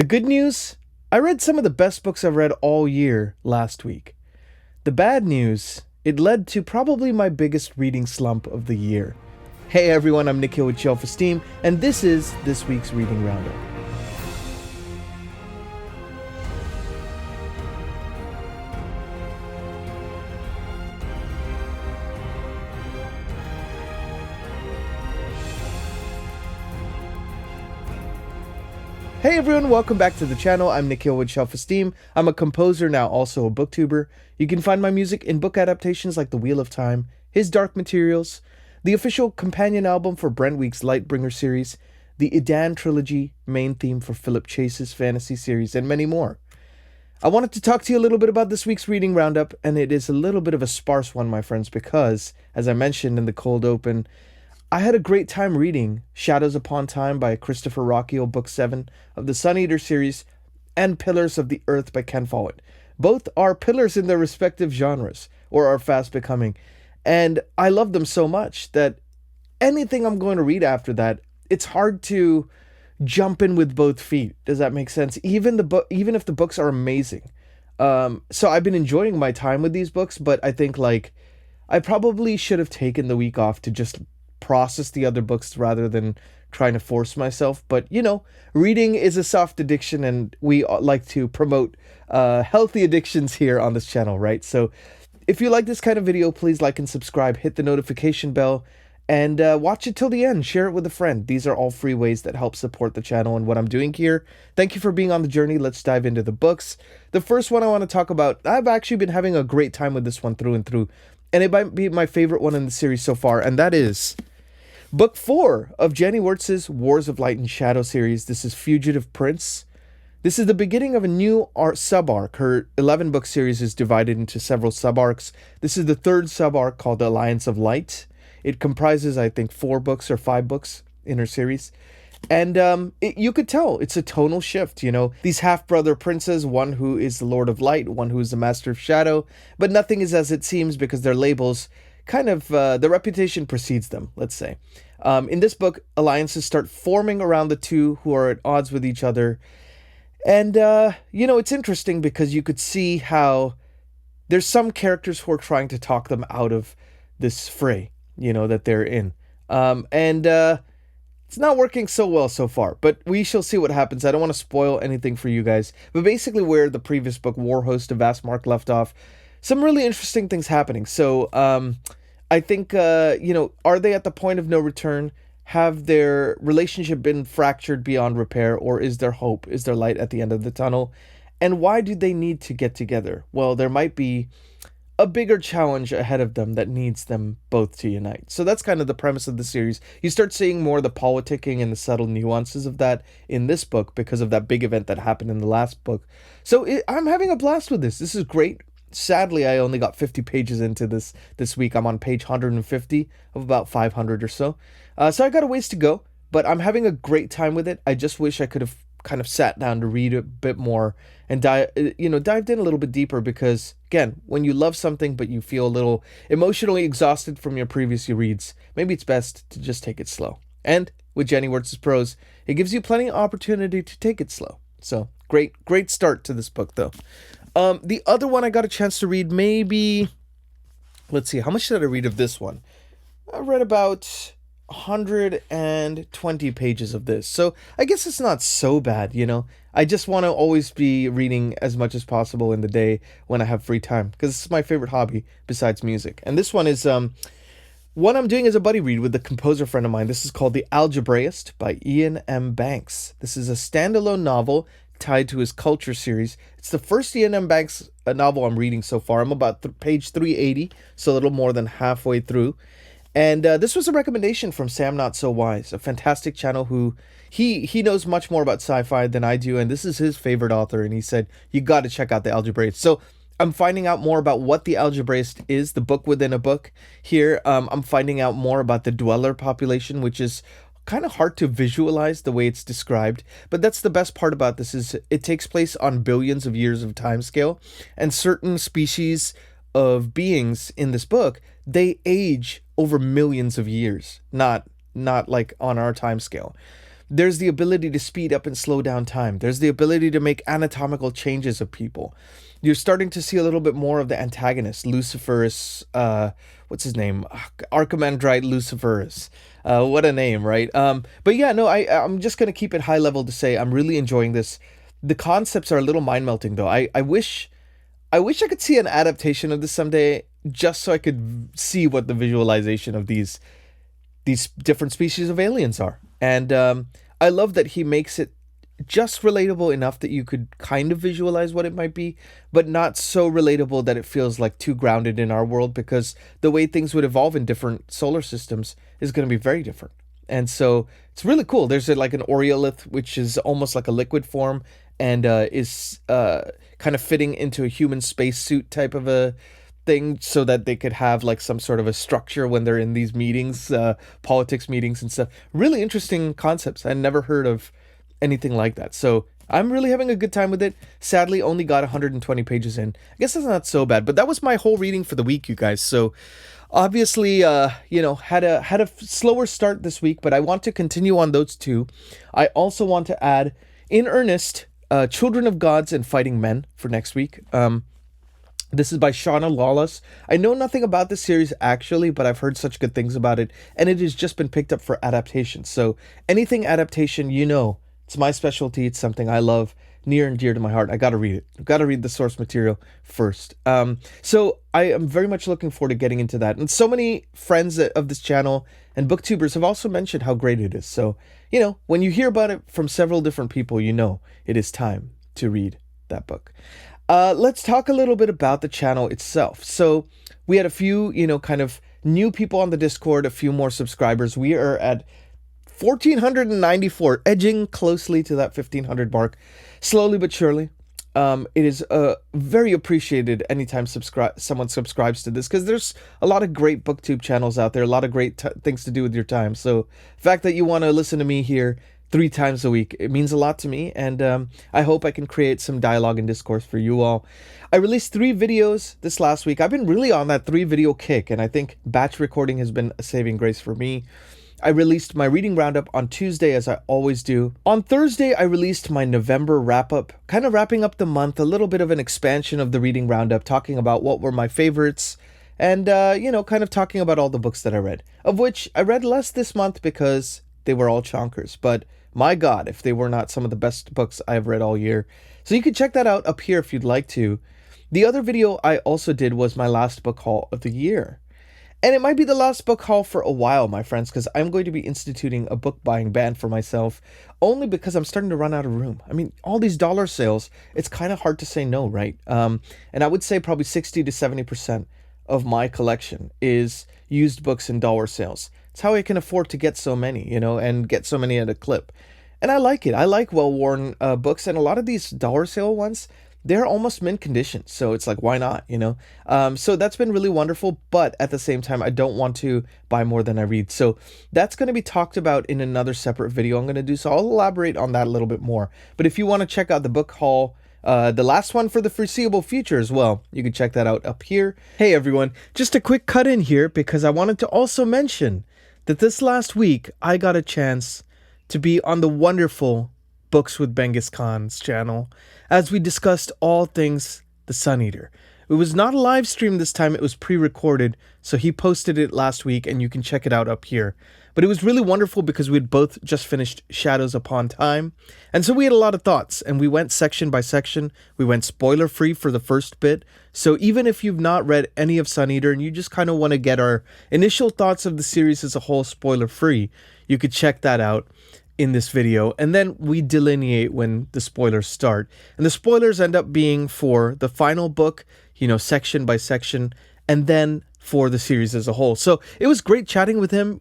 The good news? I read some of the best books I've read all year last week. The bad news? It led to probably my biggest reading slump of the year. Hey everyone, I'm Nikhil with Shelf-Esteem, and this is this week's Reading Roundup. Hey everyone, welcome back to the channel. I'm Nikhil with Shelf-Esteem. I'm a composer, now also a booktuber. You can find my music in book adaptations like The Wheel of Time, His Dark Materials, the official companion album for Brent Week's Lightbringer series, the I DNF'd trilogy, main theme for Philip Chase's fantasy series, and many more. I wanted to talk to you a little bit about this week's reading roundup, and it is a little bit of a sparse one, my friends, because, as I mentioned in the cold open, I had a great time reading Shadows Upon Time by Christopher Rocchial, Book 7 of the Sun Eater series, and Pillars of the Earth by Ken Follett. Both are pillars in their respective genres, or are fast becoming, and I love them so much that anything I'm going to read after that, it's hard to jump in with both feet. Does that make sense? Even if the books are amazing. So I've been enjoying my time with these books, but I think I probably should have taken the week off to just process the other books rather than trying to force myself. But reading is a soft addiction, and we like to promote healthy addictions here on this channel, right? So if you like this kind of video, please like and subscribe, hit the notification bell, and watch it till the end. Share it with a friend. These are all free ways that help support the channel and what I'm doing here. Thank you for being on the journey. Let's dive into the books. The first one I want to talk about, I've actually been having a great time with this one through and through, and it might be my favorite one in the series so far, and that is Book 4 of Jenny Wirtz's Wars of Light and Shadow series. This is Fugitive Prince. This is the beginning of a new sub-arc. Her 11-book series is divided into several sub-arcs. This is the third sub-arc called The Alliance of Light. It comprises, I think, 4 books or 5 books in her series. And you could tell it's a tonal shift, These half-brother princes, one who is the Lord of Light, one who is the Master of Shadow, but nothing is as it seems because their labels the reputation precedes them, let's say. In this book, alliances start forming around the two who are at odds with each other. And, it's interesting because you could see how there's some characters who are trying to talk them out of this fray, that they're in. It's not working so well so far, but we shall see what happens. I don't want to spoil anything for you guys. But basically where the previous book, War Host of Vastmark, left off, some really interesting things happening. So, I think, are they at the point of no return? Have their relationship been fractured beyond repair, or is there hope? Is there light at the end of the tunnel? And why do they need to get together? Well, there might be a bigger challenge ahead of them that needs them both to unite. So that's kind of the premise of the series. You start seeing more of the politicking and the subtle nuances of that in this book because of that big event that happened in the last book. So I'm having a blast with this. This is great. Sadly, I only got 50 pages into this week. I'm on page 150 of about 500 or so. So I got a ways to go, but I'm having a great time with it. I just wish I could have kind of sat down to read a bit more and dived in a little bit deeper because, again, when you love something but you feel a little emotionally exhausted from your previous reads, maybe it's best to just take it slow. And with Jenny Wirtz's prose, it gives you plenty of opportunity to take it slow. So great start to this book, though. The other one I got a chance to read, maybe, let's see, how much did I read of this one? I read about 120 pages of this. So I guess it's not so bad, I just want to always be reading as much as possible in the day when I have free time, because it's my favorite hobby besides music. And this one is, one I'm doing as a buddy read with a composer friend of mine. This is called The Algebraist by Iain M. Banks. This is a standalone novel tied to his Culture series. It's the first Iain M. Banks novel I'm reading so far. I'm about page 380, so a little more than halfway through. And this was a recommendation from Sam Not So Wise, a fantastic channel who he knows much more about sci-fi than I do, and this is his favorite author, and he said, you got to check out The Algebraist. So I'm finding out more about what The Algebraist is, the book within a book. Here, I'm finding out more about the dweller population, which is kind of hard to visualize the way it's described, but that's the best part about this is it takes place on billions of years of time scale, and certain species of beings in this book, they age over millions of years, not like on our time scale. There's the ability to speed up and slow down time. There's the ability to make anatomical changes of people. You're starting to see a little bit more of the antagonist, Luciferus, what's his name? Archimandrite Luciferus. What a name, right? But yeah, no, I'm just going to keep it high level to say I'm really enjoying this. The concepts are a little mind melting though. I wish I could see an adaptation of this someday, just so I could see what the visualization of these different species of aliens are. And I love that he makes it just relatable enough that you could kind of visualize what it might be, but not so relatable that it feels like too grounded in our world, because the way things would evolve in different solar systems is going to be very different. And so it's really cool. There's like an Oreolith, which is almost like a liquid form, and is kind of fitting into a human spacesuit type of a thing, so that they could have like some sort of a structure when they're in these meetings, politics meetings and stuff. Really interesting concepts. I never heard of anything like that. So I'm really having a good time with it. Sadly, only got 120 pages in. I guess that's not so bad, but that was my whole reading for the week, you guys. So obviously, had a slower start this week, but I want to continue on those two. I also want to add, in earnest, Children of Gods and Fighting Men for next week. This is by Shauna Lawless. I know nothing about this series actually, but I've heard such good things about it, and it has just been picked up for adaptation. So anything adaptation, it's my specialty. It's something I love, near and dear to my heart. I gotta read it. I've got to read the source material first. So I am very much looking forward to getting into that. And so many friends of this channel and booktubers have also mentioned how great it is. So, when you hear about it from several different people, it is time to read that book. Let's talk a little bit about the channel itself. So we had a few, kind of new people on the Discord, a few more subscribers. We are at 1,494, edging closely to that 1,500 mark, slowly but surely. It is very appreciated anytime someone subscribes to this, because there's a lot of great booktube channels out there, a lot of great things to do with your time. So the fact that you want to listen to me here 3 times a week, it means a lot to me, and I hope I can create some dialogue and discourse for you all. I released 3 videos this last week. I've been really on that 3 video kick, and I think batch recording has been a saving grace for me. I released my reading roundup on Tuesday, as I always do. On Thursday, I released my November wrap-up, kind of wrapping up the month, a little bit of an expansion of the reading roundup, talking about what were my favorites, and, kind of talking about all the books that I read, of which I read less this month because they were all chonkers, but my God, if they were not some of the best books I've read all year. So you can check that out up here if you'd like to. The other video I also did was my last book haul of the year. And it might be the last book haul for a while, my friends, because I'm going to be instituting a book buying ban for myself, only because I'm starting to run out of room. I mean, all these dollar sales, it's kind of hard to say no, right? And I would say probably 60 to 70% of my collection is used books and dollar sales. It's how I can afford to get so many, and get so many at a clip. And I like it. I like well-worn books, and a lot of these dollar sale ones, they're almost mint condition. So it's like, why not, So that's been really wonderful, but at the same time, I don't want to buy more than I read. So that's going to be talked about in another separate video I'm going to do. So I'll elaborate on that a little bit more. But if you want to check out the book haul, the last one for the foreseeable future as well, you can check that out up here. Hey everyone, just a quick cut in here, because I wanted to also mention that this last week, I got a chance to be on the wonderful Books with Benghis Khan's channel, as we discussed all things The Sun Eater. It was not a live stream this time, it was pre-recorded, so he posted it last week, and you can check it out up here. But it was really wonderful because we had both just finished Shadows Upon Time, and so we had a lot of thoughts, and we went section by section. We went spoiler-free for the first bit, so even if you've not read any of Sun Eater and you just kind of want to get our initial thoughts of the series as a whole spoiler-free, you could check that out in this video, and then we delineate when the spoilers start. And the spoilers end up being for the final book, section by section, and then for the series as a whole. So it was great chatting with him.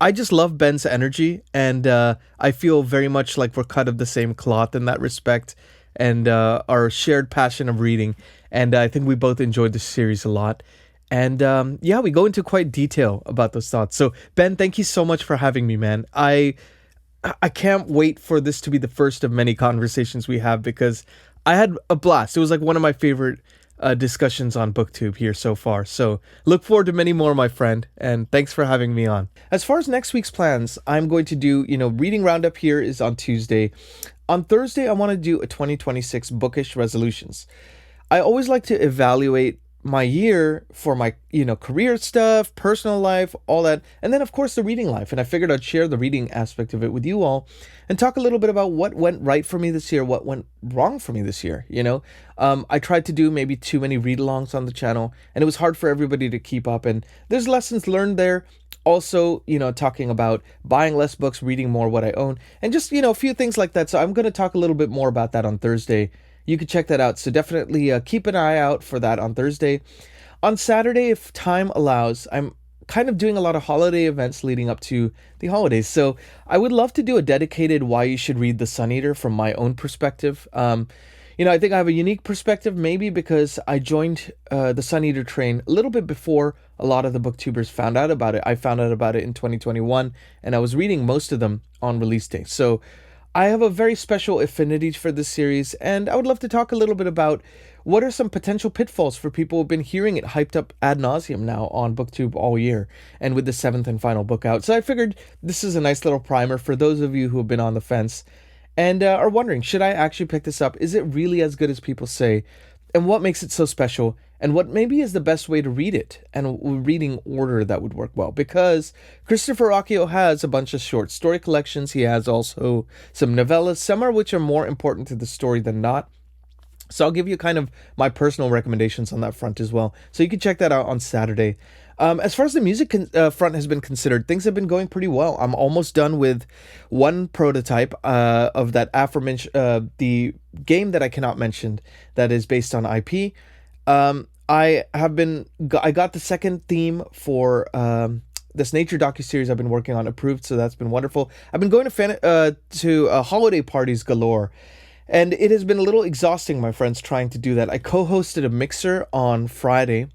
I just love Ben's energy, and I feel very much like we're cut of the same cloth in that respect, and our shared passion of reading. And I think we both enjoyed the series a lot. And we go into quite detail about those thoughts. So Ben, thank you so much for having me, man. I can't wait for this to be the first of many conversations we have, because I had a blast. It was like one of my favorite discussions on Booktube here so far. So look forward to many more, my friend, and thanks for having me on. As far as next week's plans, I'm going to do, reading roundup here is on Tuesday. On Thursday, I want to do a 2026 bookish resolutions. I always like to evaluate my year for my, career stuff, personal life, all that. And then of course the reading life. And I figured I'd share the reading aspect of it with you all and talk a little bit about what went right for me this year, what went wrong for me this year. I tried to do maybe too many read-alongs on the channel and it was hard for everybody to keep up. And there's lessons learned there. Also, talking about buying less books, reading more what I own, and just, a few things like that. So I'm going to talk a little bit more about that on Thursday. You can check that out. So definitely keep an eye out for that on Thursday. On Saturday, if time allows, I'm kind of doing a lot of holiday events leading up to the holidays. So I would love to do a dedicated why you should read The Sun Eater from my own perspective. I think I have a unique perspective, maybe because I joined the Sun Eater train a little bit before a lot of the booktubers found out about it. I found out about it in 2021, and I was reading most of them on release day. So I have a very special affinity for this series, and I would love to talk a little bit about what are some potential pitfalls for people who've been hearing it hyped up ad nauseum now on Booktube all year, and with the 7th and final book out. So I figured this is a nice little primer for those of you who have been on the fence and are wondering, should I actually pick this up? Is it really as good as people say? And what makes it so special? And what maybe is the best way to read it and a reading order that would work well? Because Christopher Rocchio has a bunch of short story collections. He has also some novellas, some of which are more important to the story than not. So I'll give you kind of my personal recommendations on that front as well. So you can check that out on Saturday. As far as the music front has been considered, things have been going pretty well. I'm almost done with one prototype of that aforementioned, the game that I cannot mention that is based on IP. I got the second theme for this nature docuseries I've been working on approved, so that's been wonderful. I've been going to holiday parties galore, and it has been a little exhausting, my friends, trying to do that. I co-hosted a mixer on Friday,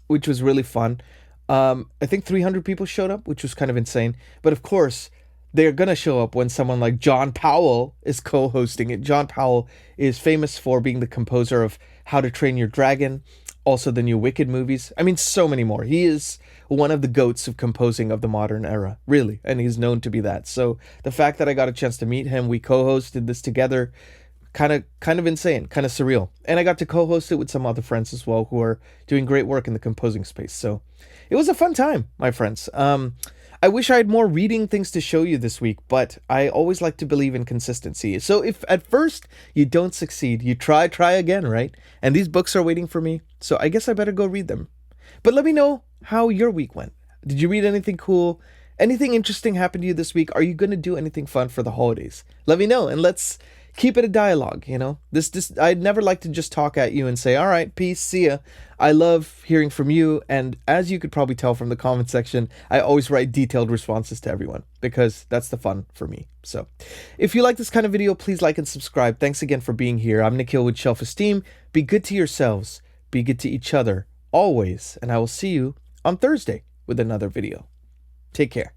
which was really fun. I think 300 people showed up, which was kind of insane. But of course, they're going to show up when someone like John Powell is co-hosting it. John Powell is famous for being the composer of How to Train Your Dragon, also the new Wicked movies. I mean, so many more. He is one of the goats of composing of the modern era, really. And he's known to be that. So the fact that I got a chance to meet him, we co-hosted this together, kind of insane, kind of surreal. And I got to co-host it with some other friends as well who are doing great work in the composing space. So it was a fun time, my friends. I wish I had more reading things to show you this week, but I always like to believe in consistency. So if at first you don't succeed, you try again, right? And these books are waiting for me, so I guess I better go read them. But let me know how your week went. Did you read anything cool? Anything interesting happened to you this week? Are you going to do anything fun for the holidays? Let me know, and let's keep it a dialogue, This I'd never like to just talk at you and say, all right, peace, see ya. I love hearing from you, and as you could probably tell from the comment section, I always write detailed responses to everyone, because that's the fun for me. So, if you like this kind of video, please like and subscribe. Thanks again for being here. I'm Nikhil with Shelf-Esteem. Be good to yourselves, be good to each other, always, and I will see you on Thursday with another video. Take care.